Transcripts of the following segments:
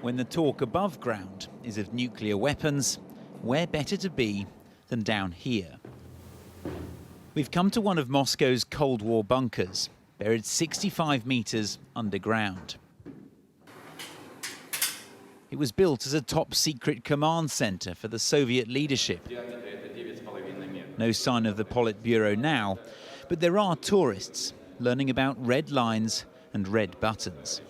When the talk above ground is of nuclear weapons, where better to be than down here? We've come to one of Moscow's Cold War bunkers, buried 65 meters underground. It was built as a top-secret command center for the Soviet leadership. No sign of the Politburo now, but there are tourists learning about red lines and red buttons.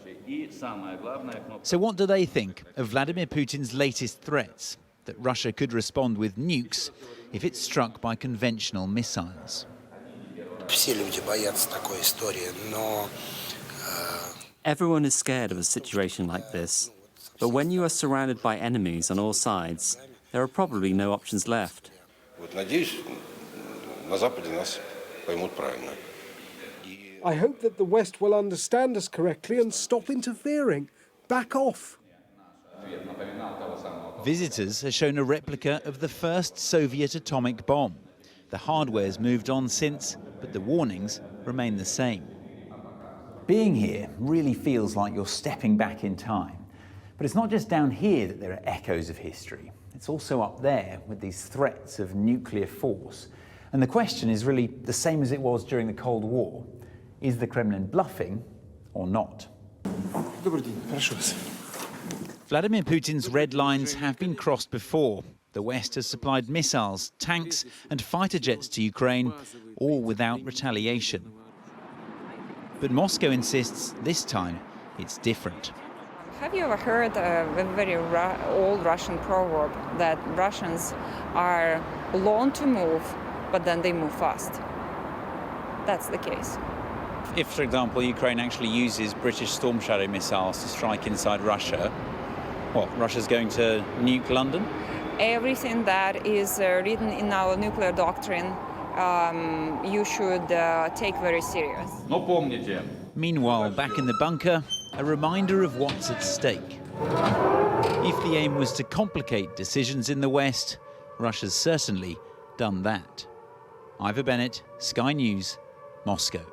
So what do they think of Vladimir Putin's latest threats, that Russia could respond with nukes if it's struck by conventional missiles? Everyone is scared of a situation like this. But when you are surrounded by enemies on all sides, there are probably no options left. I hope that the West will understand us correctly and stop interfering. Back off. Visitors are shown a replica of the first Soviet atomic bomb. The hardware's moved on since, but the warnings remain the same. Being here really feels like you're stepping back in time. But it's not just down here that there are echoes of history. It's also up there with these threats of nuclear force. And the question is really the same as it was during the Cold War. Is the Kremlin bluffing or not? Vladimir Putin's red lines have been crossed before. The West has supplied missiles, tanks and fighter jets to Ukraine, all without retaliation. But Moscow insists this time it's different. Have you ever heard a very old Russian proverb that Russians are long to move, but then they move fast? That's the case. If, for example, Ukraine actually uses British Storm Shadow missiles to strike inside Russia, what, Russia's going to nuke London? Everything that is written in our nuclear doctrine, you should take very serious. Meanwhile, back in the bunker, a reminder of what's at stake. If the aim was to complicate decisions in the West, Russia's certainly done that. Ivor Bennett, Sky News, Moscow.